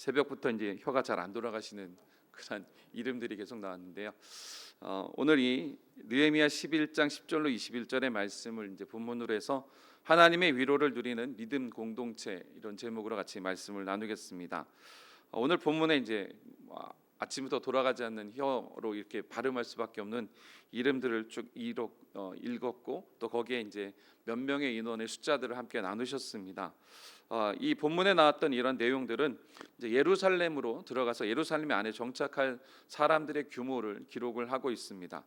새벽부터 이제 혀가 잘 안 돌아가시는 그런 이름들이 계속 나왔는데요. 오늘 이 느헤미야 11장 10절로 21절의 말씀을 이제 본문으로 해서 하나님의 위로를 누리는 믿음 공동체, 이런 제목으로 같이 말씀을 나누겠습니다. 오늘 본문에 이제 아침부터 돌아가지 않는 혀로 이렇게 발음할 수밖에 없는 이름들을 쭉 읽었고, 또 거기에 이제 몇 명의 인원의 숫자들을 함께 나누셨습니다. 이 본문에 나왔던 이런 내용들은 이제 예루살렘으로 들어가서 예루살렘 안에 정착할 사람들의 규모를 기록을 하고 있습니다.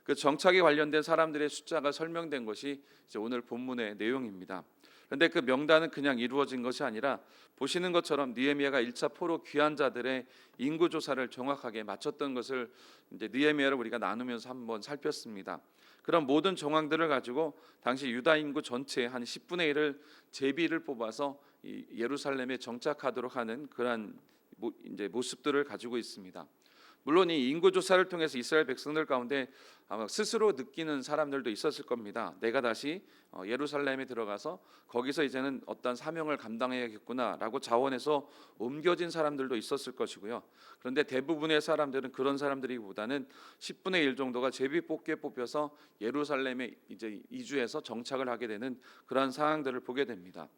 그 정착에 관련된 사람들의 숫자가 설명된 것이 이제 오늘 본문의 내용입니다. 그런데 그 명단은 그냥 이루어진 것이 아니라 보시는 것처럼 느헤미야가 1차 포로 귀환 자들의 인구 조사를 정확하게 마쳤던 것을 이제 느헤미야를 우리가 나누면서 한번 살폈습니다. 그런 모든 정황들을 가지고 당시 유다 인구 전체의 한 10분의 1을 제비를 뽑아서 이 예루살렘에 정착하도록 하는 그러한 이제 모습들을 가지고 있습니다. 물론 이 인구 조사를 통해서 이스라엘 백성들 가운데 아마 스스로 느끼는 사람들도 있었을 겁니다. 내가 다시 예루살렘에 들어가서 거기서 이제는 어떤 사명을 감당해야겠구나라고 자원해서 옮겨진 사람들도 있었을 것이고요. 그런데 대부분의 사람들은 그런 사람들이보다는 10분의 1 정도가 제비 뽑기에 뽑혀서 예루살렘에 이제 이주해서 정착을 하게 되는 그런 상황들을 보게 됩니다.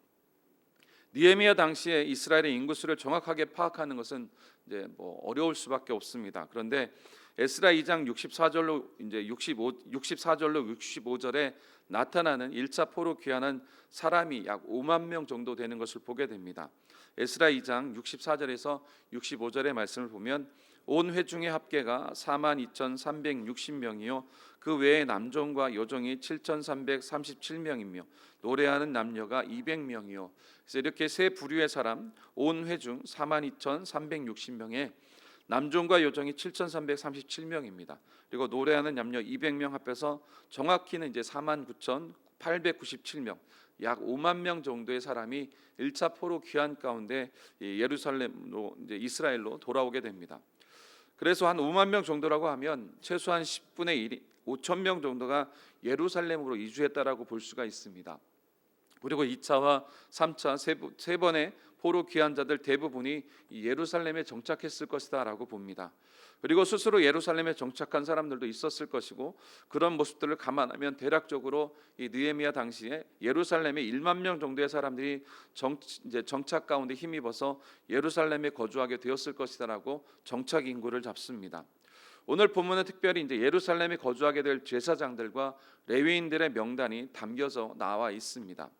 느헤미야 당시에 이스라엘의 인구수를 정확하게 파악하는 것은 이제 어려울 수밖에 없습니다. 그런데 에스라 2장 64절로 이제 64절로 65절에 나타나는 1차 포로 귀환한 사람이 약 5만 명 정도 되는 것을 보게 됩니다. 에스라 2장 64절에서 65절의 말씀을 보면 온 회중의 합계가 42,360명이요 그 외에 남종과 여종이 7,337명이며 노래하는 남녀가 200명이요. 그래서 이렇게 세 부류의 사람 온 회중 42,360명에 남종과 여종이 7,337명입니다. 그리고 노래하는 남녀 200명 합해서 정확히는 이제 49,897명, 약 5만 명 정도의 사람이 1차 포로 귀환 가운데 예루살렘으로 이제 이스라엘로 돌아오게 됩니다. 그래서 한 5만 명 정도라고 하면 최소한 10분의 1, 5천 명 정도가 예루살렘으로 이주했다라고 볼 수가 있습니다. 그리고 2차와 3차 세 번의 포로 귀환 자들 대부분이 예루살렘에 정착했을 것이다라고 봅니다. 그리고 스스로 예루살렘에 정착한 사람들도 있었을 것이고, 그런 모습들을 감안하면 대략적으로 이 느헤미야 당시에 예루살렘에 1만 명 정도의 사람들이 이제 정착 가운데 힘입어서 예루살렘에 거주하게 되었을 것이다라고 정착 인구를 잡습니다. 오늘 본문은 특별히 이제 예루살렘에 거주하게 될 제사장들과 레위인들의 명단이 담겨져 나와 있습니다.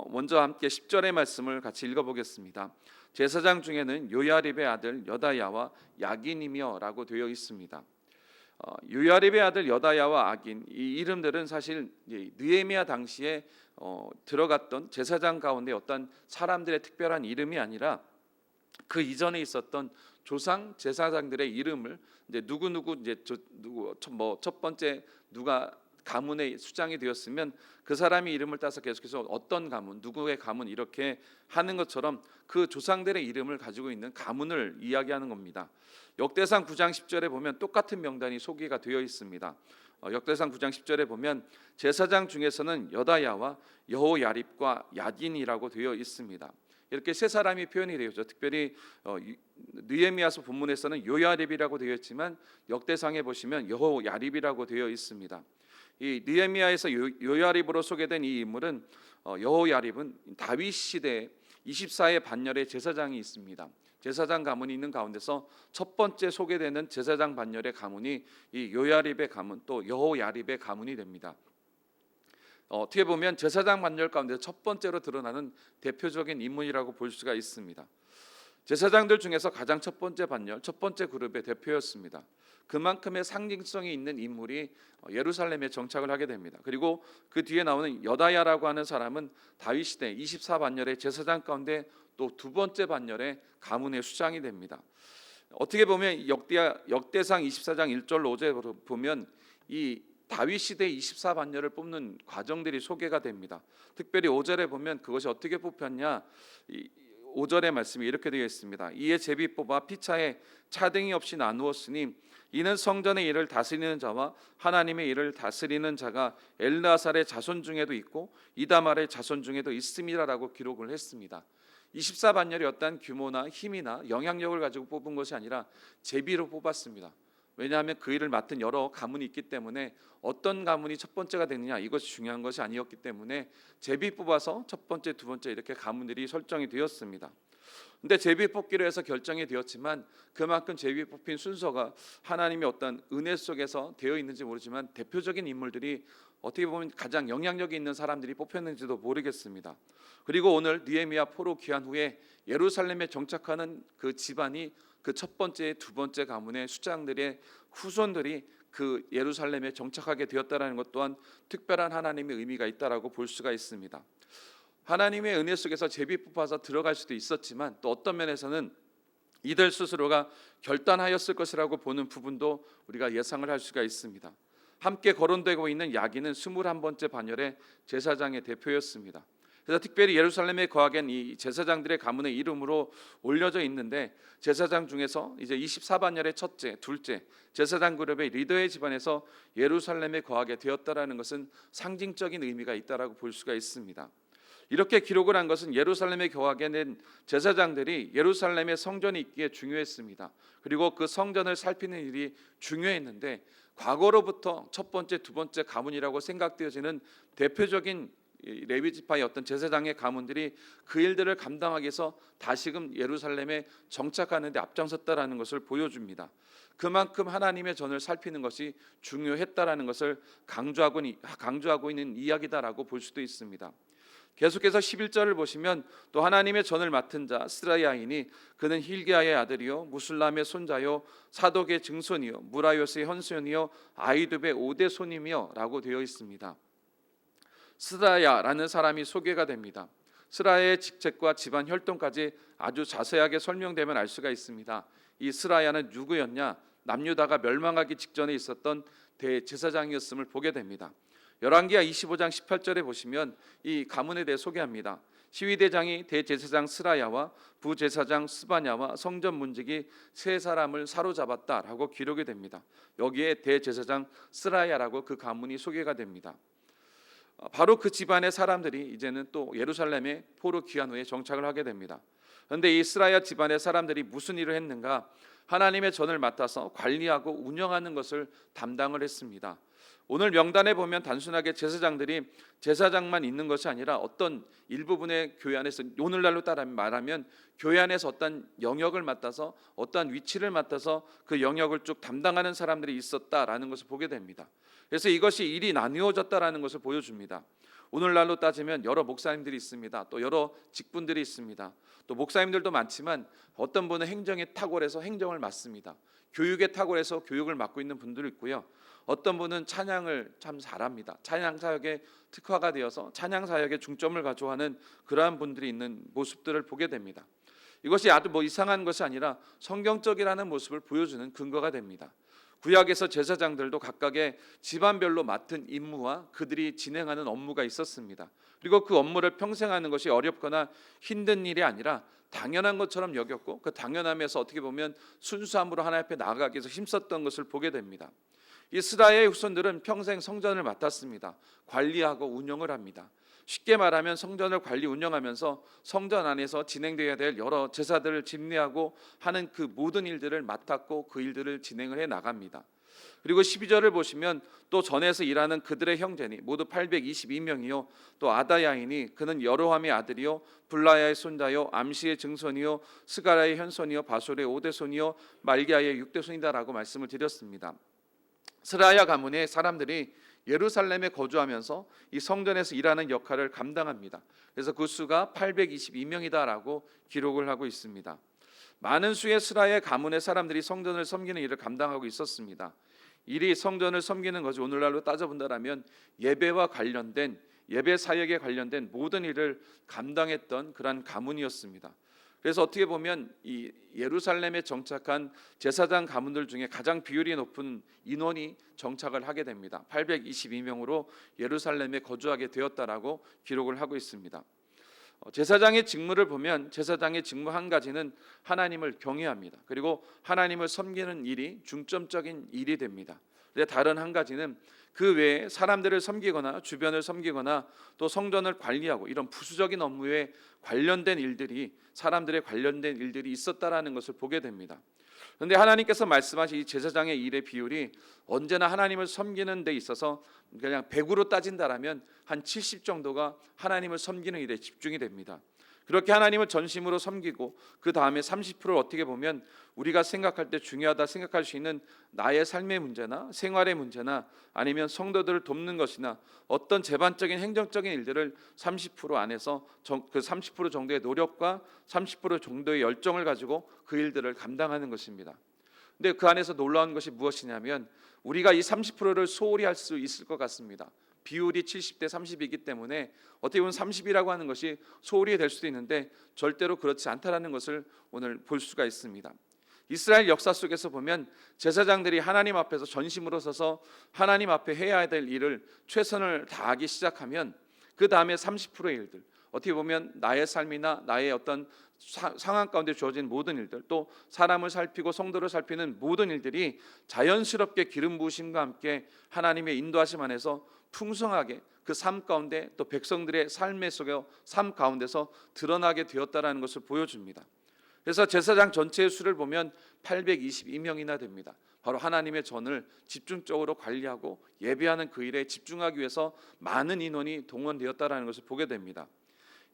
먼저 함께 10절의 말씀을 같이 읽어보겠습니다. 제사장 중에는 요야립의 아들 여다야와 야긴이며라고 되어 있습니다. 요야립의 아들 여다야와 아긴, 이 이름들은 사실 느헤미야 당시에 들어갔던 제사장 가운데 어떤 사람들의 특별한 이름이 아니라 그 이전에 있었던 조상 제사장들의 이름을 이제 누구 이제 첫 번째 누가 가문의 수장이 되었으면 그 사람의 이름을 따서 계속해서 어떤 가문, 누구의 가문 이렇게 하는 것처럼 그 조상들의 이름을 가지고 있는 가문을 이야기하는 겁니다. 역대상 9장 10절에 보면 똑같은 명단이 소개가 되어 있습니다. 역대상 9장 10절에 보면 제사장 중에서는 여다야와 여호야립과 야긴이라고 되어 있습니다. 이렇게 세 사람이 표현이 되어 있죠. 특별히 느헤미야서 본문에서는 요야립이라고 되어 있지만 역대상에 보시면 여호야립이라고 되어 있습니다. 이 느헤미야에서 요야립으로 소개된 이 인물은 여호야립은 다윗 시대 24의 반열의 제사장이 있습니다. 제사장 가문이 있는 가운데서 첫 번째 소개되는 제사장 반열의 가문이 이 요야립의 가문, 또 여호야립의 가문이 됩니다. 어떻게 보면 제사장 반열 가운데 첫 번째로 드러나는 대표적인 인물이라고 볼 수가 있습니다. 제사장들 중에서 가장 첫 번째 반열, 첫 번째 그룹의 대표였습니다. 그만큼의 상징성이 있는 인물이 예루살렘에 정착을 하게 됩니다. 그리고 그 뒤에 나오는 여다야라고 하는 사람은 다윗 시대 24반열의 제사장 가운데 또 두 번째 반열의 가문의 수장이 됩니다. 어떻게 보면 역대상 24장 1절 5절에 보면 이 다윗 시대 24반열을 뽑는 과정들이 소개가 됩니다. 특별히 5절에 보면 그것이 어떻게 뽑혔냐, 5절의 말씀이 이렇게 되어 있습니다. 이에 제비 뽑아 피차에 차등이 없이 나누었으니 이는 성전의 일을 다스리는 자와 하나님의 일을 다스리는 자가 엘르아살의 자손 중에도 있고 이다말의 자손 중에도 있음이라라고 기록을 했습니다. 24반열이 어떤 규모나 힘이나 영향력을 가지고 뽑은 것이 아니라 제비로 뽑았습니다. 왜냐하면 그 일을 맡은 여러 가문이 있기 때문에 어떤 가문이 첫 번째가 되느냐 이것이 중요한 것이 아니었기 때문에 제비 뽑아서 첫 번째, 두 번째 이렇게 가문들이 설정이 되었습니다. 근데 제비 뽑기로 해서 결정이 되었지만 그만큼 제비 뽑힌 순서가 하나님의 어떤 은혜 속에서 되어 있는지 모르지만 대표적인 인물들이 어떻게 보면 가장 영향력이 있는 사람들이 뽑혔는지도 모르겠습니다. 그리고 오늘 느헤미야 포로 귀환 후에 예루살렘에 정착하는 그 집안이 그 첫 번째, 두 번째 가문의 수장들의 후손들이 그 예루살렘에 정착하게 되었다라는 것 또한 특별한 하나님의 의미가 있다라고 볼 수가 있습니다. 하나님의 은혜 속에서 제비 뽑아서 들어갈 수도 있었지만 또 어떤 면에서는 이들 스스로가 결단하였을 것이라고 보는 부분도 우리가 예상을 할 수가 있습니다. 함께 거론되고 있는 야긴은 21번째 반열의 제사장의 대표였습니다. 그래서 특별히 예루살렘에 거하겐 이 제사장들의 가문의 이름으로 올려져 있는데 제사장 중에서 이제 24반열의 첫째, 둘째 제사장 그룹의 리더의 집안에서 예루살렘에 거하게 되었다라는 것은 상징적인 의미가 있다라고 볼 수가 있습니다. 이렇게 기록을 한 것은 예루살렘에 거하게 된 제사장들이 예루살렘에 성전이 있기에 중요했습니다. 그리고 그 성전을 살피는 일이 중요했는데 과거로부터 첫 번째, 두 번째 가문이라고 생각되어지는 대표적인 레위 지파의 어떤 제사장의 가문들이 그 일들을 감당하기 위해서 다시금 예루살렘에 정착하는 데 앞장섰다라는 것을 보여줍니다. 그만큼 하나님의 전을 살피는 것이 중요했다라는 것을 강조하고 있는 이야기다라고 볼 수도 있습니다. 계속해서 11절을 보시면 또 하나님의 전을 맡은 자 스라야이니 그는 힐기야의 아들이요 무술람의 손자요 사독의 증손이요 무라요스의 현손이요 아이두베의 5대 손이며 라고 되어 있습니다. 스라야라는 사람이 소개가 됩니다. 스라야의 직책과 집안 혈통까지 아주 자세하게 설명되면 알 수가 있습니다. 이 스라야는 누구였냐? 남유다가 멸망하기 직전에 있었던 대제사장이었음을 보게 됩니다. 열왕기하 25장 18절에 보시면 이 가문에 대해 소개합니다. 시위대장이 대제사장 스라야와 부제사장 스바냐와 성전 문지기 세 사람을 사로잡았다라고 기록이 됩니다. 여기에 대제사장 스라야라고 그 가문이 소개가 됩니다. 바로 그 집안의 사람들이 이제는 또 예루살렘에 포로 귀환 후에 정착을 하게 됩니다. 그런데 이 스라야 집안의 사람들이 무슨 일을 했는가? 하나님의 전을 맡아서 관리하고 운영하는 것을 담당을 했습니다. 오늘 명단에 보면 단순하게 제사장들이 제사장만 있는 것이 아니라 어떤 일부분의 교회 안에서 오늘날로 따라 말하면 교회 안에서 어떤 영역을 맡아서 어떤 위치를 맡아서 그 영역을 쭉 담당하는 사람들이 있었다라는 것을 보게 됩니다. 그래서 이것이 일이 나누어졌다라는 것을 보여줍니다. 오늘날로 따지면 여러 목사님들이 있습니다. 또 여러 직분들이 있습니다. 또 목사님들도 많지만 어떤 분은 행정에 탁월해서 행정을 맡습니다. 교육에 탁월해서 교육을 맡고 있는 분들이 있고요. 어떤 분은 찬양을 참 잘합니다. 찬양 사역에 특화가 되어서 찬양 사역에 중점을 가져하는 그러한 분들이 있는 모습들을 보게 됩니다. 이것이 아주 이상한 것이 아니라 성경적이라는 모습을 보여주는 근거가 됩니다. 구약에서 제사장들도 각각의 집안별로 맡은 임무와 그들이 진행하는 업무가 있었습니다. 그리고 그 업무를 평생 하는 것이 어렵거나 힘든 일이 아니라 당연한 것처럼 여겼고 그 당연함에서 어떻게 보면 순수함으로 하나님 앞에 나아가기 위해서 힘썼던 것을 보게 됩니다. 이 스라야의 후손들은 평생 성전을 맡았습니다. 관리하고 운영을 합니다. 쉽게 말하면 성전을 관리 운영하면서 성전 안에서 진행되어야 될 여러 제사들을 집례하고 하는 그 모든 일들을 맡았고 그 일들을 진행을 해 나갑니다. 그리고 12절을 보시면 또 전에서 일하는 그들의 형제니 모두 822명이요 또 아다야이니 그는 여로함의 아들이요 블라야의 손자요 암시의 증손이요 스가라의 현손이요 바솔의 5대 손이요 말기야의 6대 손이다라고 말씀을 드렸습니다. 스라야 가문의 사람들이 예루살렘에 거주하면서 이 성전에서 일하는 역할을 감당합니다. 그래서 그 수가 822명이다라고 기록을 하고 있습니다. 많은 수의 스라야 가문의 사람들이 성전을 섬기는 일을 감당하고 있었습니다. 일이 성전을 섬기는 것이 오늘날로 따져본다면 예배와 관련된 예배 사역에 관련된 모든 일을 감당했던 그러한 가문이었습니다. 그래서 어떻게 보면 이 예루살렘에 정착한 제사장 가문들 중에 가장 비율이 높은 인원이 정착을 하게 됩니다. 822명으로 예루살렘에 거주하게 되었다라고 기록을 하고 있습니다. 제사장의 직무를 보면 제사장의 직무 한 가지는 하나님을 경외합니다. 그리고 하나님을 섬기는 일이 중점적인 일이 됩니다. 이제 다른 한 가지는 그 외에 사람들을 섬기거나 주변을 섬기거나 또 성전을 관리하고 이런 부수적인 업무에 관련된 일들이 사람들의 관련된 일들이 있었다라는 것을 보게 됩니다. 그런데 하나님께서 말씀하신 이 제사장의 일의 비율이 언제나 하나님을 섬기는 데 있어서 그냥 100으로 따진다라면 한 70 정도가 하나님을 섬기는 일에 집중이 됩니다. 그렇게 하나님을 전심으로 섬기고 그 다음에 30%를 어떻게 보면 우리가 생각할 때 중요하다 생각할 수 있는 나의 삶의 문제나 생활의 문제나 아니면 성도들을 돕는 것이나 어떤 재반적인 행정적인 일들을 30% 안에서 그 30% 정도의 노력과 30% 정도의 열정을 가지고 그 일들을 감당하는 것입니다. 근데 그 안에서 놀라운 것이 무엇이냐면 우리가 이 30%를 소홀히 할 수 있을 것 같습니다. 비율이 70대 30이기 때문에 어떻게 보면 30이라고 하는 것이 소홀히 될 수도 있는데 절대로 그렇지 않다라는 것을 오늘 볼 수가 있습니다. 이스라엘 역사 속에서 보면 제사장들이 하나님 앞에서 전심으로 서서 하나님 앞에 해야 될 일을 최선을 다하기 시작하면 그 다음에 30%의 일들, 어떻게 보면 나의 삶이나 나의 어떤 상황 가운데 주어진 모든 일들, 또 사람을 살피고 성도를 살피는 모든 일들이 자연스럽게 기름 부으심과 함께 하나님의 인도하심 안에서 풍성하게 그 삶 가운데 또 백성들의 삶의 속에 삶 가운데서 드러나게 되었다라는 것을 보여줍니다. 그래서 제사장 전체의 수를 보면 822명이나 됩니다. 바로 하나님의 전을 집중적으로 관리하고 예배하는 그 일에 집중하기 위해서 많은 인원이 동원되었다라는 것을 보게 됩니다.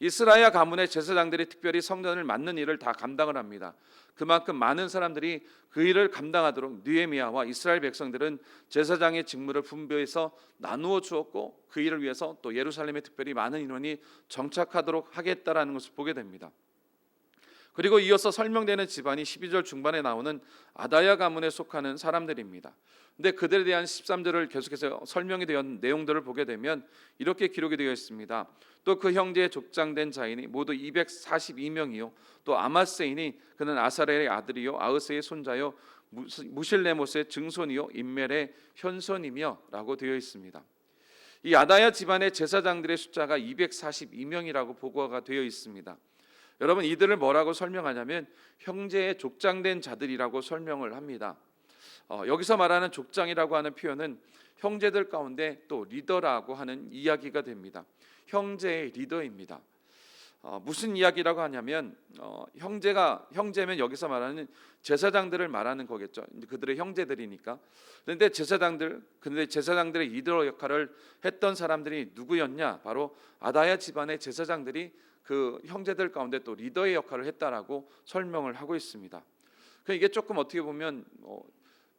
이스라엘 가문의 제사장들이 특별히 성전을 맡는 일을 다 감당을 합니다. 그만큼 많은 사람들이 그 일을 감당하도록 느헤미야와 이스라엘 백성들은 제사장의 직무를 분배해서 나누어 주었고 그 일을 위해서 또 예루살렘에 특별히 많은 인원이 정착하도록 하겠다라는 것을 보게 됩니다. 그리고 이어서 설명되는 집안이 12절 중반에 나오는 아다야 가문에 속하는 사람들입니다. 근데 그들에 대한 13절을 계속해서 설명이 되었는 내용들을 보게 되면 이렇게 기록이 되어 있습니다. 또 그 형제의 족장된 자인이 모두 242명이요 또 아마세인이 그는 아사렐의 아들이요 아으스의 손자요 무실레못의 증손이요 인멜의 현손이며 라고 되어 있습니다. 이 아다야 집안의 제사장들의 숫자가 242명이라고 보고가 되어 있습니다. 여러분 이들을 뭐라고 설명하냐면 형제의 족장된 자들이라고 설명을 합니다. 여기서 말하는 족장이라고 하는 표현은 형제들 가운데 또 리더라고 하는 이야기가 됩니다. 형제의 리더입니다. 무슨 이야기라고 하냐면 형제면 여기서 말하는 제사장들을 말하는 거겠죠. 그들의 형제들이니까. 그런데 제사장들의 리더 역할을 했던 사람들이 누구였냐? 바로 아다야 집안의 제사장들이 그 형제들 가운데 또 리더의 역할을 했다라고 설명을 하고 있습니다. 이게 조금 어떻게 보면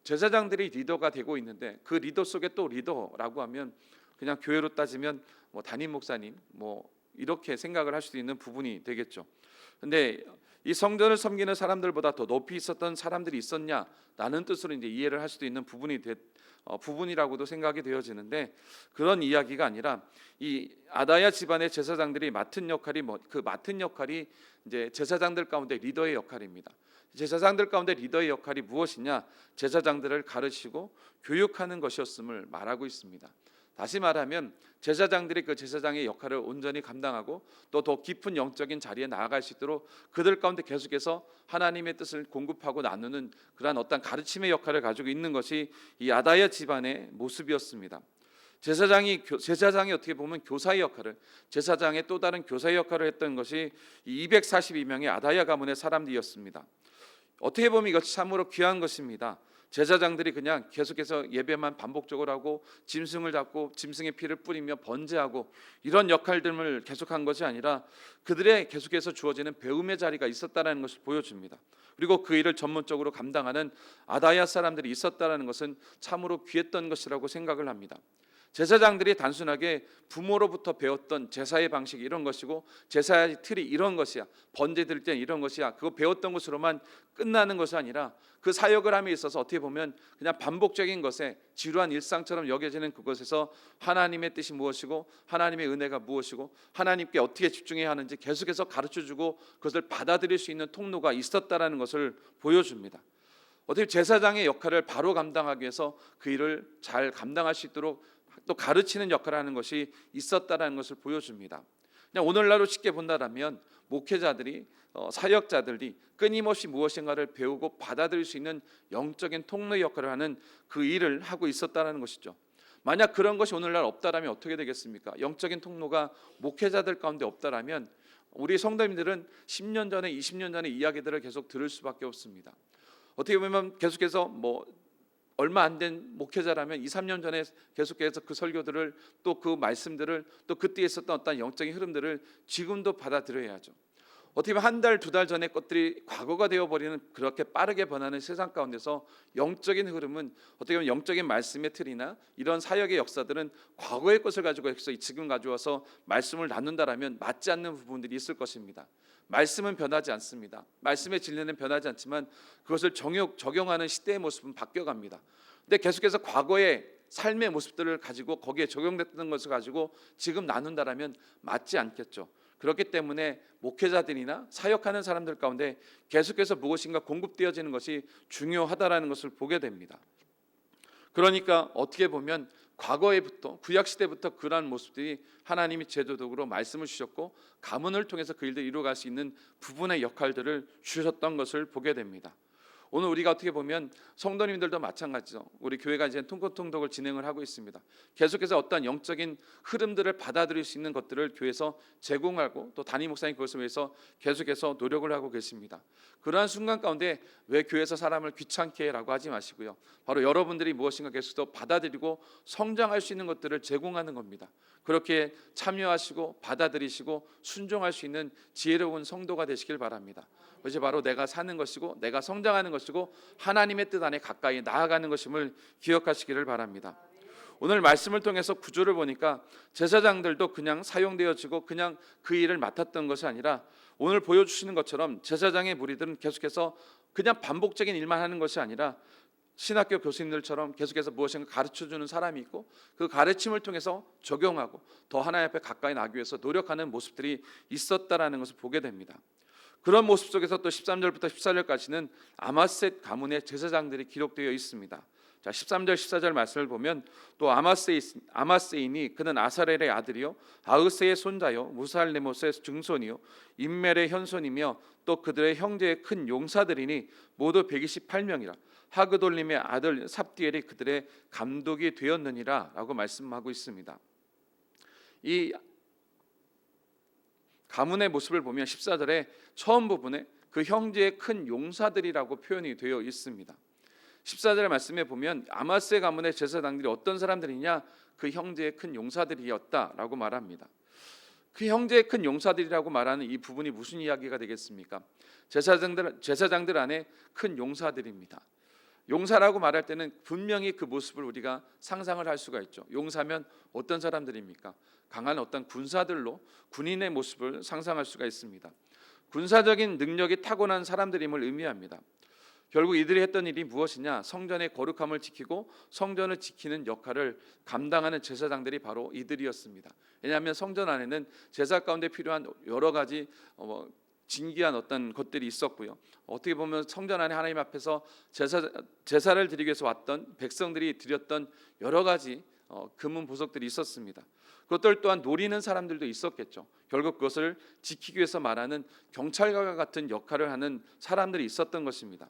제사장들이 리더가 되고 있는데 그 리더 속에 또 리더라고 하면 그냥 교회로 따지면 담임 목사님 이렇게 생각을 할 수도 있는 부분이 되겠죠. 근데 이 성전을 섬기는 사람들보다 더 높이 있었던 사람들이 있었냐라는 뜻으로 이제 이해를 할 수도 있는 부분이라고도 생각이 되어지는데 그런 이야기가 아니라 이 아다야 집안의 제사장들이 맡은 역할이 이제 제사장들 가운데 리더의 역할입니다. 제사장들 가운데 리더의 역할이 무엇이냐? 제사장들을 가르치고 교육하는 것이었음을 말하고 있습니다. 다시 말하면 제사장들이 그 제사장의 역할을 온전히 감당하고 또 더 깊은 영적인 자리에 나아갈 수 있도록 그들 가운데 계속해서 하나님의 뜻을 공급하고 나누는 그러한 어떤 가르침의 역할을 가지고 있는 것이 이 아다야 집안의 모습이었습니다. 제사장이 어떻게 보면 교사의 역할을 제사장의 또 다른 교사의 역할을 했던 것이 이 242명의 아다야 가문의 사람들이었습니다. 어떻게 보면 이것이 참으로 귀한 것입니다. 제사장들이 그냥 계속해서 예배만 반복적으로 하고 짐승을 잡고 짐승의 피를 뿌리며 번제하고 이런 역할들을 계속한 것이 아니라 그들의 계속해서 주어지는 배움의 자리가 있었다는 것을 보여줍니다. 그리고 그 일을 전문적으로 감당하는 아다야 사람들이 있었다는 것은 참으로 귀했던 것이라고 생각을 합니다. 제사장들이 단순하게 부모로부터 배웠던 제사의 방식이 이런 것이고 제사의 틀이 이런 것이야, 번제 드릴 때는 이런 것이야, 그거 배웠던 것으로만 끝나는 것이 아니라 그 사역을 함에 있어서 어떻게 보면 그냥 반복적인 것에 지루한 일상처럼 여겨지는 그것에서 하나님의 뜻이 무엇이고 하나님의 은혜가 무엇이고 하나님께 어떻게 집중해야 하는지 계속해서 가르쳐주고 그것을 받아들일 수 있는 통로가 있었다라는 것을 보여줍니다. 어떻게 제사장의 역할을 바로 감당하기 위해서 그 일을 잘 감당할 수 있도록 또 가르치는 역할을 하는 것이 있었다라는 것을 보여줍니다. 그냥 오늘날로 쉽게 본다면 목회자들이 사역자들이 끊임없이 무엇인가를 배우고 받아들일 수 있는 영적인 통로 역할을 하는 그 일을 하고 있었다는 것이죠. 만약 그런 것이 오늘날 없다라면 어떻게 되겠습니까? 영적인 통로가 목회자들 가운데 없다라면 우리 성도님들은 10년 전에 20년 전의 이야기들을 계속 들을 수밖에 없습니다. 어떻게 보면 계속해서 얼마 안 된 목회자라면 2, 3년 전에 계속해서 그 설교들을 또 그 말씀들을 또 그때 있었던 어떤 영적인 흐름들을 지금도 받아들여야죠. 어떻게 보면 한 달, 두 달 전의 것들이 과거가 되어버리는 그렇게 빠르게 변하는 세상 가운데서 영적인 흐름은 어떻게 보면 영적인 말씀의 틀이나 이런 사역의 역사들은 과거의 것을 가지고 해서 지금 가져와서 말씀을 나눈다라면 맞지 않는 부분들이 있을 것입니다. 말씀은 변하지 않습니다. 말씀의 진리는 변하지 않지만 그것을 적용하는 시대의 모습은 바뀌어갑니다. 근데 계속해서 과거의 삶의 모습들을 가지고 거기에 적용됐던 것을 가지고 지금 나눈다라면 맞지 않겠죠. 그렇기 때문에 목회자들이나 사역하는 사람들 가운데 계속해서 무엇인가 공급되어지는 것이 중요하다라는 것을 보게 됩니다. 그러니까 어떻게 보면 과거에부터 구약시대부터 그러한 모습들이 하나님이 제도적으로 말씀을 주셨고 가문을 통해서 그 일들을 이루어갈 수 있는 부분의 역할들을 주셨던 것을 보게 됩니다. 오늘 우리가 어떻게 보면 성도님들도 마찬가지죠. 우리 교회가 이제 통독을 진행을 하고 있습니다. 계속해서 어떤 영적인 흐름들을 받아들일 수 있는 것들을 교회에서 제공하고 또 담임 목사님 그것을 위해서 계속해서 노력을 하고 계십니다. 그러한 순간 가운데 왜 교회에서 사람을 귀찮게 해라고 하지 마시고요. 바로 여러분들이 무엇인가 계속 받아들이고 성장할 수 있는 것들을 제공하는 겁니다. 그렇게 참여하시고 받아들이시고 순종할 수 있는 지혜로운 성도가 되시길 바랍니다. 그것이 바로 내가 사는 것이고 내가 성장하는 것이고 하나님의 뜻 안에 가까이 나아가는 것임을 기억하시기를 바랍니다. 오늘 말씀을 통해서 구조를 보니까 제사장들도 그냥 사용되어지고 그냥 그 일을 맡았던 것이 아니라 오늘 보여주시는 것처럼 제사장의 무리들은 계속해서 그냥 반복적인 일만 하는 것이 아니라 신학교 교수님들처럼 계속해서 무엇인가 가르쳐주는 사람이 있고 그 가르침을 통해서 적용하고 더 하나님 앞에 가까이 나기 위해서 노력하는 모습들이 있었다라는 것을 보게 됩니다. 그런 모습 속에서 또 13절부터 14절까지는 아마셋 가문의 제사장들이 기록되어 있습니다. 자, 13절 14절 말씀을 보면 또 아마세인이 그는 아사렐의 아들이요 아으세의 손자요 무살레못의 증손이요 임멜의 현손이며 또 그들의 형제의 큰 용사들이니 모두 128명이라 하그돌림의 아들 삽디엘이 그들의 감독이 되었느니라 라고 말씀하고 있습니다. 이 가문의 모습을 보면 14절에 처음 부분에 그 형제의 큰 용사들이라고 표현이 되어 있습니다. 14절 말씀에 보면 아마세 가문의 제사장들이 어떤 사람들이냐 그 형제의 큰 용사들이었다라고 말합니다. 그 형제의 큰 용사들이라고 말하는 이 부분이 무슨 이야기가 되겠습니까? 제사장들 안에 큰 용사들입니다. 용사라고 말할 때는 분명히 그 모습을 우리가 상상을 할 수가 있죠. 용사면 어떤 사람들입니까? 강한 어떤 군사들로 군인의 모습을 상상할 수가 있습니다. 군사적인 능력이 타고난 사람들임을 의미합니다. 결국 이들이 했던 일이 무엇이냐? 성전의 거룩함을 지키고 성전을 지키는 역할을 감당하는 제사장들이 바로 이들이었습니다. 왜냐하면 성전 안에는 제사 가운데 필요한 여러 가지 진귀한 어떤 것들이 있었고요. 어떻게 보면 성전 안에 하나님 앞에서 제사를 드리기 위해서 왔던 백성들이 드렸던 여러 가지 금은 보석들이 있었습니다. 그것들 또한 노리는 사람들도 있었겠죠. 결국 그것을 지키기 위해서 말하는 경찰과 같은 역할을 하는 사람들이 있었던 것입니다.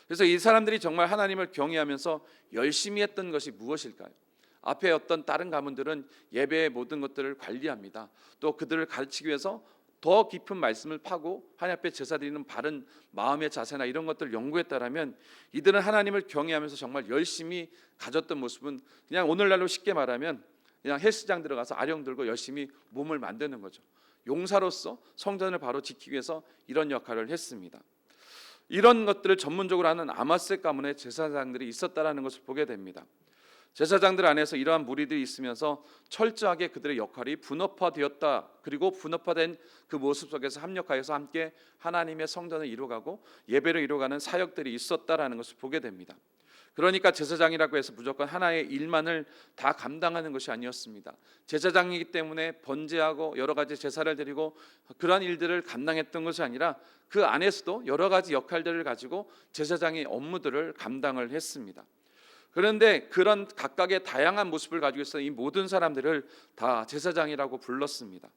그래서 이 사람들이 정말 하나님을 경외하면서 열심히 했던 것이 무엇일까요? 앞에 어떤 다른 가문들은 예배의 모든 것들을 관리합니다. 또 그들을 가르치기 위해서 더 깊은 말씀을 파고 하나님 앞에 제사 드리는 바른 마음의 자세나 이런 것들을 연구했다라면 이들은 하나님을 경외하면서 정말 열심히 가졌던 모습은 그냥 오늘날로 쉽게 말하면 그냥 헬스장 들어가서 아령 들고 열심히 몸을 만드는 거죠. 용사로서 성전을 바로 지키기 위해서 이런 역할을 했습니다. 이런 것들을 전문적으로 하는 아마셋 가문의 제사장들이 있었다라는 것을 보게 됩니다. 제사장들 안에서 이러한 무리들이 있으면서 철저하게 그들의 역할이 분업화되었다. 그리고 분업화된 그 모습 속에서 합력하여서 함께 하나님의 성전을 이루어가고 예배를 이루어가는 사역들이 있었다라는 것을 보게 됩니다. 그러니까 제사장이라고 해서 무조건 하나의 일만을 다 감당하는 것이 아니었습니다. 제사장이기 때문에 번제하고 여러 가지 제사를 드리고 그러한 일들을 감당했던 것이 아니라 그 안에서도 여러 가지 역할들을 가지고 제사장의 업무들을 감당을 했습니다. 그런데 그런 각각의 다양한 모습을 가지고 있어 이 모든 사람들을 다 제사장이라고 불렀습니다.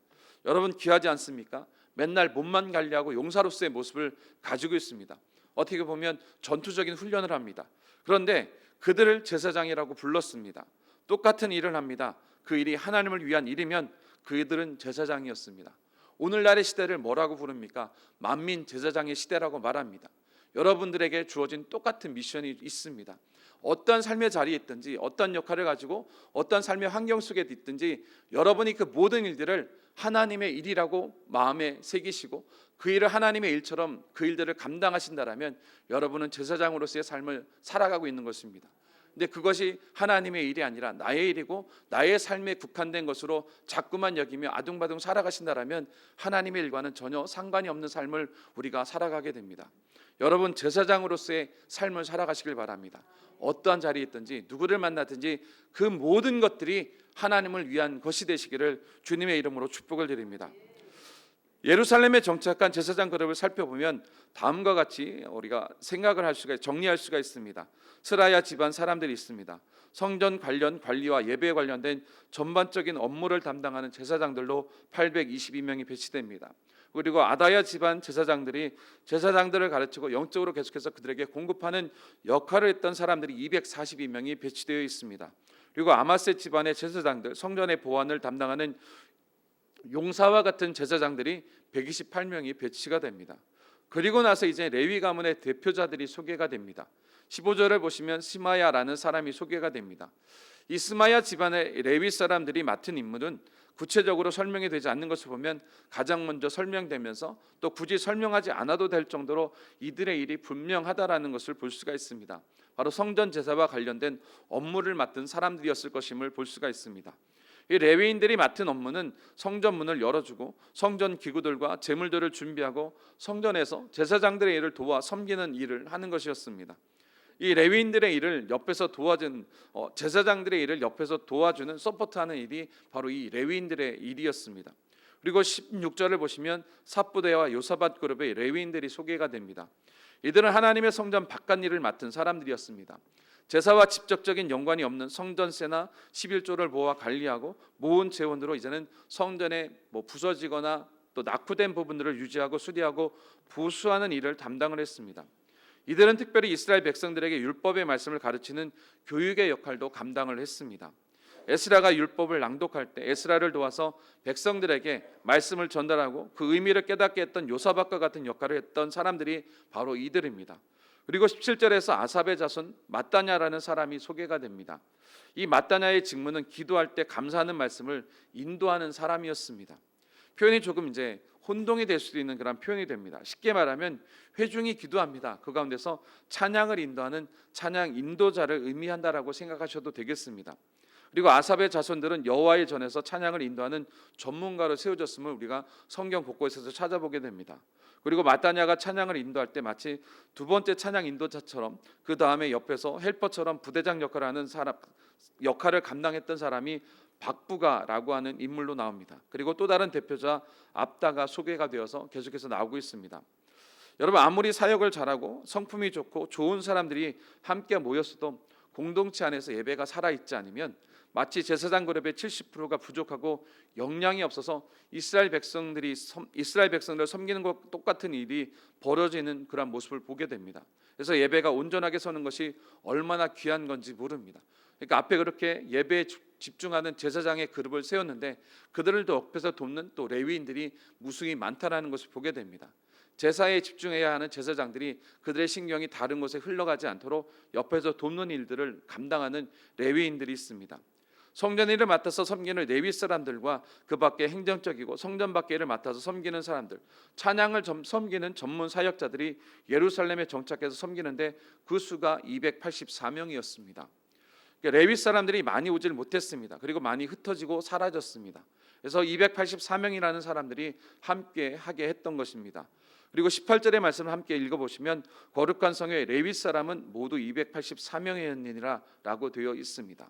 여러분 귀하지 않습니까? 맨날 몸만 관리하고 용사로서의 모습을 가지고 있습니다. 어떻게 보면 전투적인 훈련을 합니다. 그런데 그들을 제사장이라고 불렀습니다. 똑같은 일을 합니다. 그 일이 하나님을 위한 일이면 그들은 제사장이었습니다. 오늘날의 시대를 뭐라고 부릅니까? 만민 제사장의 시대라고 말합니다. 여러분들에게 주어진 똑같은 미션이 있습니다. 어떤 삶의 자리에 있든지 어떤 역할을 가지고 어떤 삶의 환경 속에 있든지 여러분이 그 모든 일들을 하나님의 일이라고 마음에 새기시고 그 일을 하나님의 일처럼 그 일들을 감당하신다라면 여러분은 제사장으로서의 삶을 살아가고 있는 것입니다. 근데 그것이 하나님의 일이 아니라 나의 일이고 나의 삶에 국한된 것으로 자꾸만 여기며 아둥바둥 살아가신다라면 하나님의 일과는 전혀 상관이 없는 삶을 우리가 살아가게 됩니다. 여러분 제사장으로서의 삶을 살아가시길 바랍니다. 어떠한 자리에 있든지 누구를 만나든지 그 모든 것들이 하나님을 위한 것이 되시기를 주님의 이름으로 축복을 드립니다. 예루살렘에 정착한 제사장 그룹을 살펴보면 다음과 같이 우리가 생각을 할 수가 정리할 수가 있습니다. 스라야 집안 사람들이 있습니다. 성전 관리와 예배에 관련된 전반적인 업무를 담당하는 제사장들로 822명이 배치됩니다. 그리고 아다야 집안 제사장들이 제사장들을 가르치고 영적으로 계속해서 그들에게 공급하는 역할을 했던 사람들이 242명이 배치되어 있습니다. 그리고 아마세 집안의 제사장들, 성전의 보안을 담당하는 용사와 같은 제사장들이 128명이 배치가 됩니다. 그리고 나서 이제 레위 가문의 대표자들이 소개가 됩니다. 15절을 보시면 스마야라는 사람이 소개가 됩니다. 이 스마야 집안의 레위 사람들이 맡은 임무는 구체적으로 설명이 되지 않는 것을 보면 가장 먼저 설명되면서 또 굳이 설명하지 않아도 될 정도로 이들의 일이 분명하다라는 것을 볼 수가 있습니다. 바로 성전 제사와 관련된 업무를 맡은 사람들이었을 것임을 볼 수가 있습니다. 이 레위인들이 맡은 업무는 성전 문을 열어주고 성전 기구들과 제물들을 준비하고 성전에서 제사장들의 일을 도와 섬기는 일을 하는 것이었습니다. 이 레위인들의 일을 옆에서 도와준 제사장들의 일을 옆에서 도와주는 서포트하는 일이 바로 이 레위인들의 일이었습니다. 그리고 16절을 보시면 삽부대와 요사밧 그룹의 레위인들이 소개가 됩니다. 이들은 하나님의 성전 바깥 일을 맡은 사람들이었습니다. 제사와 직접적인 연관이 없는 성전세나 11조를 모아 관리하고 모은 재원으로 이제는 성전에 부서지거나 또 낙후된 부분들을 유지하고 수리하고 보수하는 일을 담당을 했습니다. 이들은 특별히 이스라엘 백성들에게 율법의 말씀을 가르치는 교육의 역할도 감당을 했습니다. 에스라가 율법을 낭독할 때 에스라를 도와서 백성들에게 말씀을 전달하고 그 의미를 깨닫게 했던 요사밧과 같은 역할을 했던 사람들이 바로 이들입니다. 그리고 17절에서 아삽의 자손 마따냐라는 사람이 소개가 됩니다. 이 마따냐의 직무는 기도할 때 감사하는 말씀을 인도하는 사람이었습니다. 표현이 조금 이제 혼동이 될 수도 있는 그런 표현이 됩니다. 쉽게 말하면 회중이 기도합니다. 그 가운데서 찬양을 인도하는 찬양 인도자를 의미한다라고 생각하셔도 되겠습니다. 그리고 아삽의 자손들은 여호와의 전에서 찬양을 인도하는 전문가로 세워졌음을 우리가 성경 곳곳에서 찾아보게 됩니다. 그리고 마따냐가 찬양을 인도할 때 마치 두 번째 찬양 인도자처럼 그 다음에 옆에서 헬퍼처럼 부대장 역할을 하는 사람, 역할을 감당했던 사람이 박부가라고 하는 인물로 나옵니다. 그리고 또 다른 대표자 압다가 소개가 되어서 계속해서 나오고 있습니다. 여러분 아무리 사역을 잘하고 성품이 좋고 좋은 사람들이 함께 모였어도 공동체 안에서 예배가 살아있지 않으면 마치 제사장 그룹의 70%가 부족하고 역량이 없어서 이스라엘 백성들을 섬기는 것 똑같은 일이 벌어지는 그런 모습을 보게 됩니다. 그래서 예배가 온전하게 서는 것이 얼마나 귀한 건지 모릅니다. 그러니까 앞에 그렇게 예배에 집중하는 제사장의 그룹을 세웠는데 그들을 또 옆에서 돕는 또 레위인들이 무수히 많다라는 것을 보게 됩니다. 제사에 집중해야 하는 제사장들이 그들의 신경이 다른 곳에 흘러가지 않도록 옆에서 돕는 일들을 감당하는 레위인들이 있습니다. 성전 일을 맡아서 섬기는 레위 사람들과 그 밖에 행정적이고 성전 밖의 일을 맡아서 섬기는 사람들, 찬양을 섬기는 전문 사역자들이 예루살렘에 정착해서 섬기는데 그 수가 284명이었습니다. 레위 사람들이 많이 오질 못했습니다. 그리고 많이 흩어지고 사라졌습니다. 그래서 284명이라는 사람들이 함께 하게 했던 것입니다. 그리고 18절의 말씀을 함께 읽어보시면 거룩한 성의 레위 사람은 모두 284명이니라 라고 되어 있습니다.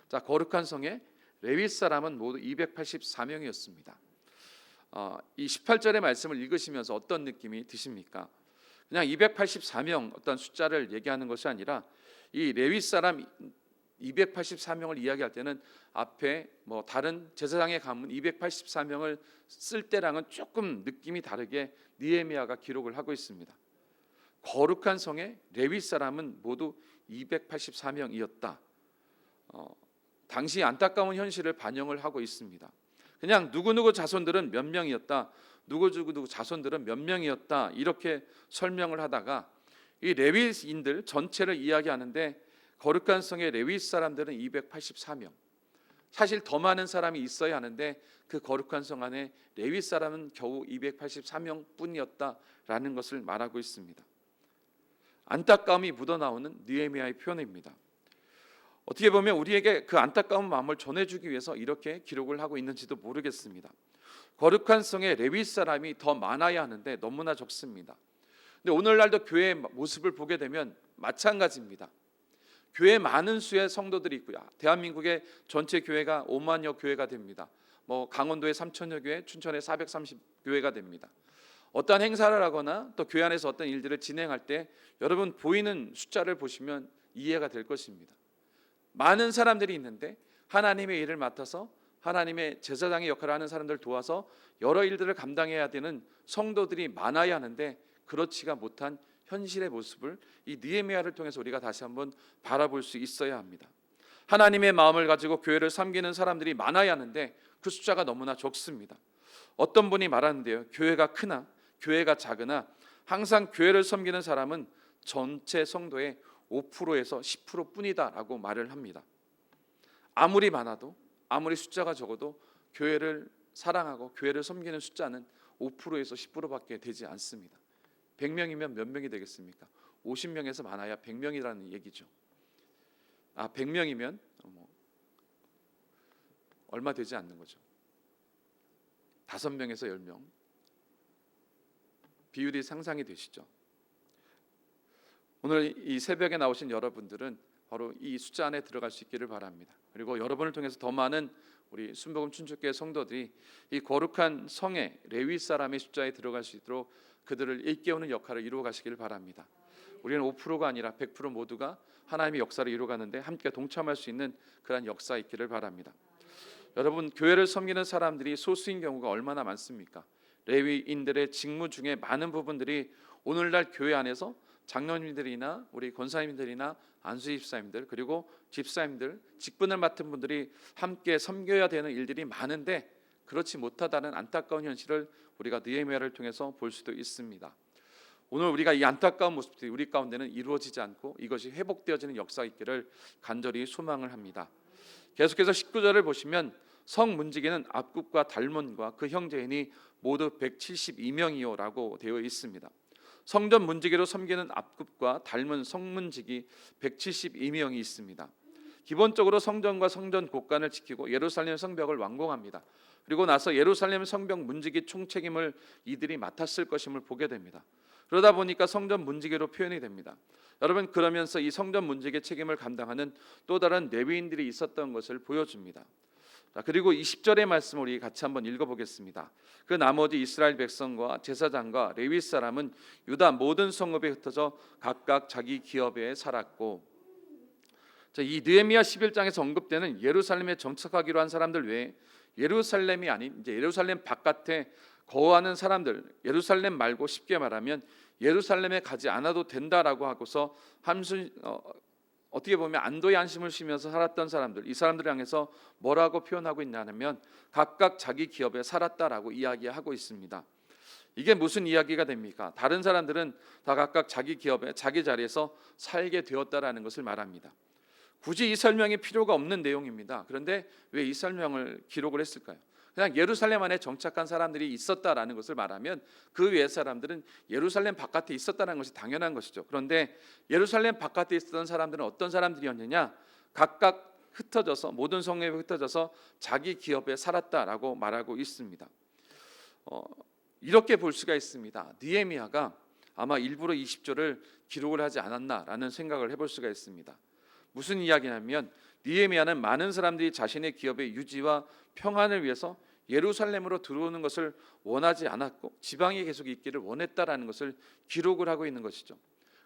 자, 거룩한 성의 레위 사람은 모두 284명이었습니다. 이 18절의 말씀을 읽으시면서 어떤 느낌이 드십니까? 그냥 284명 어떤 숫자를 얘기하는 것이 아니라 이 레위 사람 284명을 이야기할 때는 앞에 뭐 다른 제사장의 가문 284명을 쓸 때랑은 조금 느낌이 다르게 느헤미야가 기록을 하고 있습니다. 거룩한 성의 레위 사람은 모두 284명이었다. 당시 안타까운 현실을 반영을 하고 있습니다. 그냥 누구누구 자손들은 몇 명이었다, 누구누구 자손들은 몇 명이었다 이렇게 설명을 하다가 이 레위인들 전체를 이야기하는데 거룩한 성의 레위 사람들은 284명. 사실 더 많은 사람이 있어야 하는데 그 거룩한 성 안에 레위 사람은 겨우 284명뿐이었다라는 것을 말하고 있습니다. 안타까움이 묻어나오는 느헤미야의 표현입니다. 어떻게 보면 우리에게 그 안타까운 마음을 전해주기 위해서 이렇게 기록을 하고 있는지도 모르겠습니다. 거룩한 성의 레위 사람이 더 많아야 하는데 너무나 적습니다. 근데 오늘날도 교회의 모습을 보게 되면 마찬가지입니다. 교회 많은 수의 성도들이 있고요. 대한민국의 전체 교회가 5만여 교회가 됩니다. 뭐 강원도에 3천여 교회, 춘천에 430교회가 됩니다. 어떠한 행사를 하거나 또 교회 안에서 어떤 일들을 진행할 때 여러분 보이는 숫자를 보시면 이해가 될 것입니다. 많은 사람들이 있는데 하나님의 일을 맡아서 하나님의 제사장의 역할을 하는 사람들을 도와서 여러 일들을 감당해야 되는 성도들이 많아야 하는데 그렇지가 못한 현실의 모습을 이 느헤미야를 통해서 우리가 다시 한번 바라볼 수 있어야 합니다. 하나님의 마음을 가지고 교회를 섬기는 사람들이 많아야 하는데 그 숫자가 너무나 적습니다. 어떤 분이 말하는데요, 교회가 크나 교회가 작으나 항상 교회를 섬기는 사람은 전체 성도의 5%에서 10% 뿐이다라고 말을 합니다. 아무리 많아도 아무리 숫자가 적어도 교회를 사랑하고 교회를 섬기는 숫자는 5%에서 10%밖에 되지 않습니다. 100명이면 몇 명이 되겠습니까? 50명에서 많아야 100명이라는 얘기죠. 100명이면 얼마 되지 않는 거죠. 5명에서 10명. 비율이 상상이 되시죠? 오늘 이 새벽에 나오신 여러분들은 바로 이 숫자 안에 들어갈 수 있기를 바랍니다. 그리고 여러분을 통해서 더 많은 우리 순복음 춘축교회 성도들이 이 거룩한 성의 레위 사람의 숫자에 들어갈 수 있도록 그들을 일깨우는 역할을 이루어 가시기를 바랍니다. 우리는 5%가 아니라 100% 모두가 하나님의 역사를 이루어가는데 함께 동참할 수 있는 그런 역사 있기를 바랍니다. 여러분, 교회를 섬기는 사람들이 소수인 경우가 얼마나 많습니까? 레위인들의 직무 중에 많은 부분들이 오늘날 교회 안에서 장로님들이나 우리 권사님들이나 안수 집사님들 그리고 집사님들 직분을 맡은 분들이 함께 섬겨야 되는 일들이 많은데 그렇지 못하다는 안타까운 현실을 우리가 느헤미야를 통해서 볼 수도 있습니다. 오늘 우리가 이 안타까운 모습들이 우리 가운데는 이루어지지 않고 이것이 회복되어지는 역사가 있기를 간절히 소망을 합니다. 계속해서 19절을 보시면 성 문지기는 압굽과 달몬과 그 형제인이 모두 172명이요 라고 되어 있습니다. 성전 문지기로 섬기는 압굽과 달몬 성문지기 172명이 있습니다. 기본적으로 성전과 성전 곳간을 지키고 예루살렘 성벽을 완공합니다. 그리고 나서 예루살렘 성벽 문지기 총책임을 이들이 맡았을 것임을 보게 됩니다. 그러다 보니까 성전 문지기로 표현이 됩니다. 여러분, 그러면서 이 성전 문지기 책임을 감당하는 또 다른 레위인들이 있었던 것을 보여줍니다. 그리고 20절의 말씀을 우리 같이 한번 읽어보겠습니다. 그 나머지 이스라엘 백성과 제사장과 레위 사람은 유다 모든 성읍에 흩어져 각각 자기 기업에 살았고, 이 느헤미야 11장에서 언급되는 예루살렘에 정착하기로 한 사람들 외에 예루살렘이 아닌 이제 예루살렘 바깥에 거하는 사람들, 예루살렘 말고 쉽게 말하면 예루살렘에 가지 않아도 된다라고 하고서 어떻게 보면 안도의 안심을 쉬면서 살았던 사람들, 이 사람들을 향해서 뭐라고 표현하고 있냐면 각각 자기 기업에 살았다라고 이야기하고 있습니다. 이게 무슨 이야기가 됩니까? 다른 사람들은 다 각각 자기 기업에 자기 자리에서 살게 되었다라는 것을 말합니다. 굳이 이 설명이 필요가 없는 내용입니다. 그런데 왜 이 설명을 기록을 했을까요? 그냥 예루살렘 안에 정착한 사람들이 있었다라는 것을 말하면 그 외의 사람들은 예루살렘 바깥에 있었다는 것이 당연한 것이죠. 그런데 예루살렘 바깥에 있었던 사람들은 어떤 사람들이었느냐? 각각 흩어져서 모든 성읍에 흩어져서 자기 기업에 살았다라고 말하고 있습니다. 이렇게 볼 수가 있습니다. 느헤미야가 아마 일부러 20절을 기록을 하지 않았나라는 생각을 해볼 수가 있습니다. 무슨 이야기냐면 느헤미야는 많은 사람들이 자신의 기업의 유지와 평안을 위해서 예루살렘으로 들어오는 것을 원하지 않았고 지방에 계속 있기를 원했다라는 것을 기록을 하고 있는 것이죠.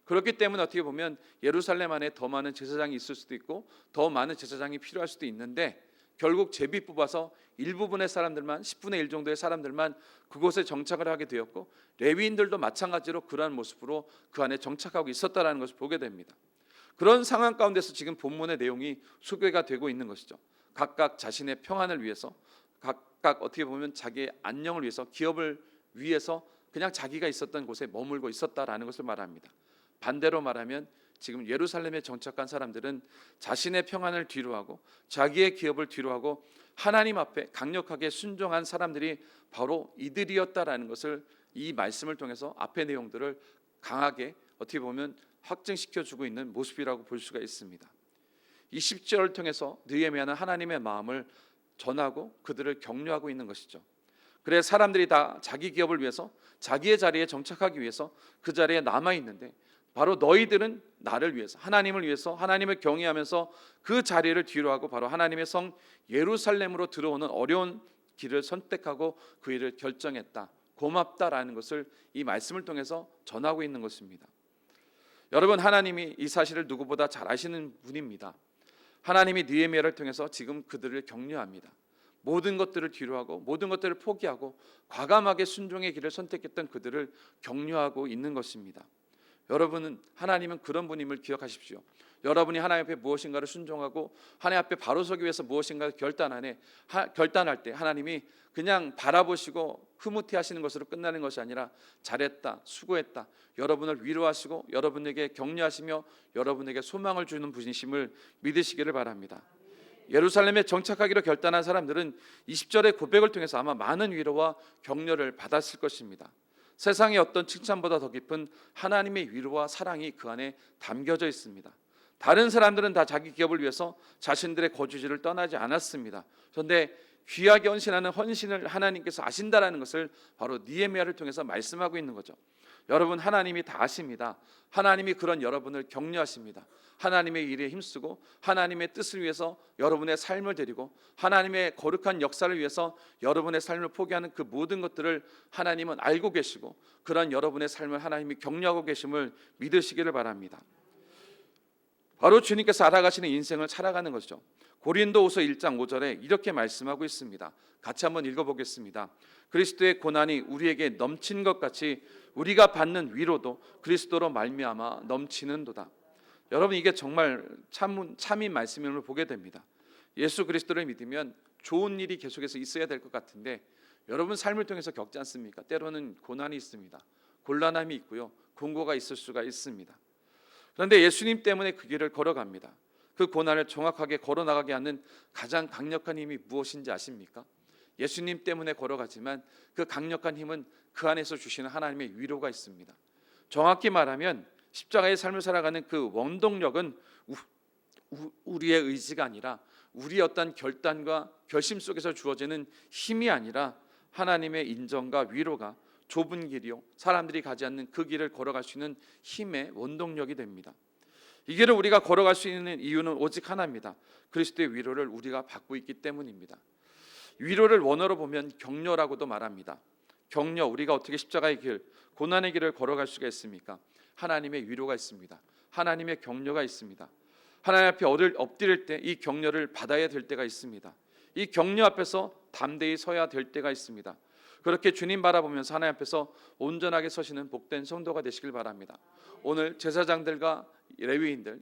그렇기 때문에 어떻게 보면 예루살렘 안에 더 많은 제사장이 있을 수도 있고 더 많은 제사장이 필요할 수도 있는데, 결국 제비 뽑아서 일부분의 사람들만, 10분의 1 정도의 사람들만 그곳에 정착을 하게 되었고, 레위인들도 마찬가지로 그러한 모습으로 그 안에 정착하고 있었다라는 것을 보게 됩니다. 그런 상황 가운데서 지금 본문의 내용이 소개가 되고 있는 것이죠. 각각 자신의 평안을 위해서, 각각 어떻게 보면 자기의 안녕을 위해서, 기업을 위해서 그냥 자기가 있었던 곳에 머물고 있었다라는 것을 말합니다. 반대로 말하면 지금 예루살렘에 정착한 사람들은 자신의 평안을 뒤로하고 자기의 기업을 뒤로하고 하나님 앞에 강력하게 순종한 사람들이 바로 이들이었다라는 것을 이 말씀을 통해서 앞의 내용들을 강하게 어떻게 보면 확증시켜주고 있는 모습이라고 볼 수가 있습니다. 이 10절을 통해서 느헤미야는 하나님의 마음을 전하고 그들을 격려하고 있는 것이죠. 그래 사람들이 다 자기 기업을 위해서, 자기의 자리에 정착하기 위해서 그 자리에 남아 있는데, 바로 너희들은 나를 위해서, 하나님을 위해서, 하나님을 경외하면서 그 자리를 뒤로하고 바로 하나님의 성 예루살렘으로 들어오는 어려운 길을 선택하고 그 일을 결정했다, 고맙다라는 것을 이 말씀을 통해서 전하고 있는 것입니다. 여러분, 하나님이 이 사실을 누구보다 잘 아시는 분입니다. 하나님이 느헤미야를 통해서 지금 그들을 격려합니다. 모든 것들을 뒤로하고 모든 것들을 포기하고 과감하게 순종의 길을 선택했던 그들을 격려하고 있는 것입니다. 여러분은, 하나님은 그런 분임을 기억하십시오. 여러분이 하나님 앞에 무엇인가를 순종하고 하나님 앞에 바로 서기 위해서 무엇인가를 결단할 때 하나님이 그냥 바라보시고 흐뭇해하시는 것으로 끝나는 것이 아니라 잘했다, 수고했다, 여러분을 위로하시고 여러분에게 격려하시며 여러분에게 소망을 주는 분이심을 믿으시기를 바랍니다. 예루살렘에 정착하기로 결단한 사람들은 20절의 고백을 통해서 아마 많은 위로와 격려를 받았을 것입니다. 세상의 어떤 칭찬보다 더 깊은 하나님의 위로와 사랑이 그 안에 담겨져 있습니다. 다른 사람들은 다 자기 기업을 위해서 자신들의 거주지를 떠나지 않았습니다. 그런데 귀하게 헌신하는 헌신을 하나님께서 아신다라는 것을 바로 느헤미야를 통해서 말씀하고 있는 거죠. 여러분, 하나님이 다 아십니다. 하나님이 그런 여러분을 격려하십니다. 하나님의 일에 힘쓰고 하나님의 뜻을 위해서 여러분의 삶을 드리고 하나님의 거룩한 역사를 위해서 여러분의 삶을 포기하는 그 모든 것들을 하나님은 알고 계시고, 그런 여러분의 삶을 하나님이 격려하고 계심을 믿으시기를 바랍니다. 바로 주님께서 알아가시는 인생을 살아가는 것이죠. 고린도후서 1장 5절에 이렇게 말씀하고 있습니다. 같이 한번 읽어보겠습니다. 그리스도의 고난이 우리에게 넘친 것 같이 우리가 받는 위로도 그리스도로 말미암아 넘치는도다. 여러분, 이게 정말 참인 말씀임을 보게 됩니다. 예수 그리스도를 믿으면 좋은 일이 계속해서 있어야 될 것 같은데, 여러분 삶을 통해서 겪지 않습니까? 때로는 고난이 있습니다. 곤란함이 있고요, 공고가 있을 수가 있습니다. 그런데 예수님 때문에 그 길을 걸어갑니다. 그 고난을 정확하게 걸어나가게 하는 가장 강력한 힘이 무엇인지 아십니까? 예수님 때문에 걸어가지만 그 강력한 힘은 그 안에서 주시는 하나님의 위로가 있습니다. 정확히 말하면 십자가의 삶을 살아가는 그 원동력은 우리의 의지가 아니라 우리의 어떤 결단과 결심 속에서 주어지는 힘이 아니라 하나님의 인정과 위로가 좁은 길이요, 사람들이 가지 않는 그 길을 걸어갈 수 있는 힘의 원동력이 됩니다. 이 길을 우리가 걸어갈 수 있는 이유는 오직 하나입니다. 그리스도의 위로를 우리가 받고 있기 때문입니다. 위로를 원어로 보면 격려라고도 말합니다. 격려, 우리가 어떻게 십자가의 길, 고난의 길을 걸어갈 수가 있습니까? 하나님의 위로가 있습니다. 하나님의 격려가 있습니다. 하나님 앞에 엎드릴 때 이 격려를 받아야 될 때가 있습니다. 이 격려 앞에서 담대히 서야 될 때가 있습니다. 그렇게 주님 바라보면서 하나님 앞에서 온전하게 서시는 복된 성도가 되시길 바랍니다. 오늘 제사장들과 레위인들,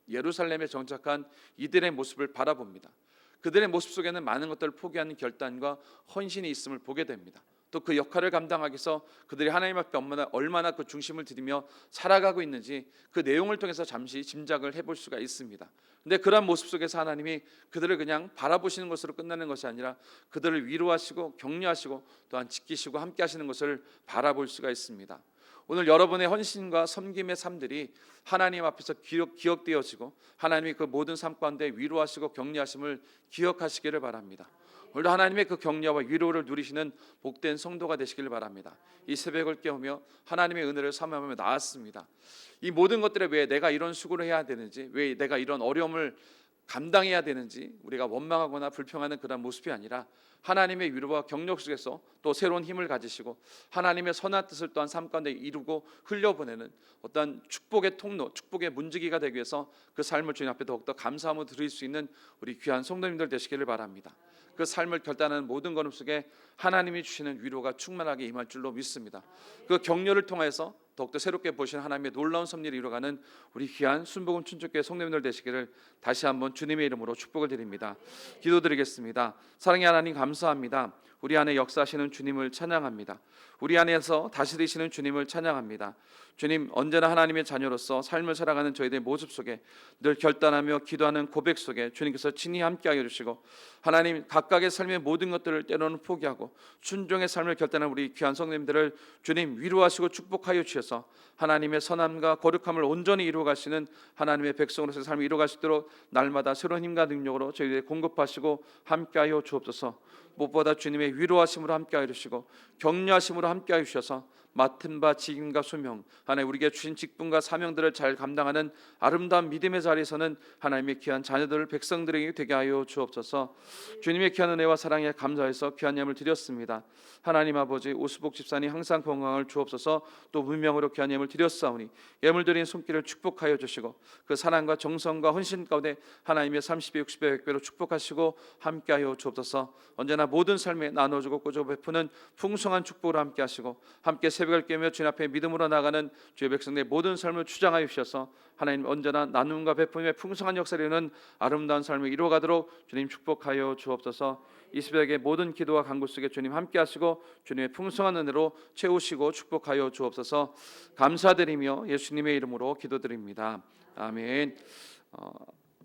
예루살렘에 정착한 이들의 모습을 바라봅니다. 그들의 모습 속에는 많은 것들을 포기하는 결단과 헌신이 있음을 보게 됩니다. 또 그 역할을 감당하기 위해서 그들이 하나님 앞에 얼마나 그 중심을 들이며 살아가고 있는지 그 내용을 통해서 잠시 짐작을 해볼 수가 있습니다. 그런데 그러한 모습 속에서 하나님이 그들을 그냥 바라보시는 것으로 끝나는 것이 아니라 그들을 위로하시고 격려하시고 또한 지키시고 함께 하시는 것을 바라볼 수가 있습니다. 오늘 여러분의 헌신과 섬김의 삶들이 하나님 앞에서 기억되어지고 하나님이 그 모든 삶 가운데 위로하시고 격려하심을 기억하시기를 바랍니다. 오늘도 하나님의 그 격려와 위로를 누리시는 복된 성도가 되시기를 바랍니다. 이 새벽을 깨우며 하나님의 은혜를 사모하며 나왔습니다. 이 모든 것들에 왜 내가 이런 수고를 해야 되는지, 왜 내가 이런 어려움을 감당해야 되는지 우리가 원망하거나 불평하는 그런 모습이 아니라 하나님의 위로와 격려 속에서 또 새로운 힘을 가지시고 하나님의 선한 뜻을 또한 삶 가운데 이루고 흘려보내는 어떤 축복의 통로, 축복의 문지기가 되기 위해서 그 삶을 주님 앞에 더욱더 감사함으로 드릴 수 있는 우리 귀한 성도님들 되시기를 바랍니다. 그 삶을 결단하는 모든 걸음 속에 하나님이 주시는 위로가 충만하게 임할 줄로 믿습니다. 그 격려를 통해서 더욱더 새롭게 보신 하나님의 놀라운 섭리를 이루어가는 우리 귀한 순복음 춘축교회 성도님들 되시기를 다시 한번 주님의 이름으로 축복을 드립니다. 기도드리겠습니다. 사랑의 하나님 감사합니다. 우리 안에 역사하시는 주님을 찬양합니다. 우리 안에서 다스리시는 주님을 찬양합니다. 주님, 언제나 하나님의 자녀로서 삶을 살아가는 저희들의 모습 속에 늘 결단하며 기도하는 고백 속에 주님께서 친히 함께하여 주시고 하나님 각각의 삶의 모든 것들을 때로는 포기하고 순종의 삶을 결단하는 우리 귀한 성도님들을 주님 위로하시고 축복하여 주셔서 하나님의 선함과 거룩함을 온전히 이루어가시는 하나님의 백성으로서의 삶을 이루어갈 수 있도록 날마다 새로운 힘과 능력으로 저희들 공급하시고 함께하여 주옵소서. 무엇보다 주님의 위로하심으로 함께하여 주시고 격려하심으로 함께하여 주셔서 맡은 바 직임과 소명, 하나님 우리에게 주신 직분과 사명들을 잘 감당하는 아름다운 믿음의 자리에서는 하나님의 귀한 자녀들 백성들에게 되게 하여 주옵소서. 주님의 귀한 은혜와 사랑에 감사해서 귀한 예물 드렸습니다. 하나님 아버지, 오수복 집사님 항상 건강을 주옵소서. 또 문명으로 귀한 예물 드렸사오니 예물 드린 손길을 축복하여 주시고 그 사랑과 정성과 헌신 가운데 하나님의 30배 60배 100배로 축복하시고 함께하여 주옵소서. 언제나 모든 삶에 나눠주고 꾸준히 베푸는 풍성한 축복으로 함께하시고 함께 새벽을 깨며 주님 앞에 믿음으로 나가는 주의 백성들의 모든 삶을 주장하여 주셔서 하나님 언제나 나눔과 베품의 풍성한 역사를 이루는 아름다운 삶을 이루어가도록 주님 축복하여 주옵소서. 이 새벽의 모든 기도와 간구 속에 주님 함께하시고 주님의 풍성한 은혜로 채우시고 축복하여 주옵소서. 감사드리며 예수님의 이름으로 기도드립니다. 아멘.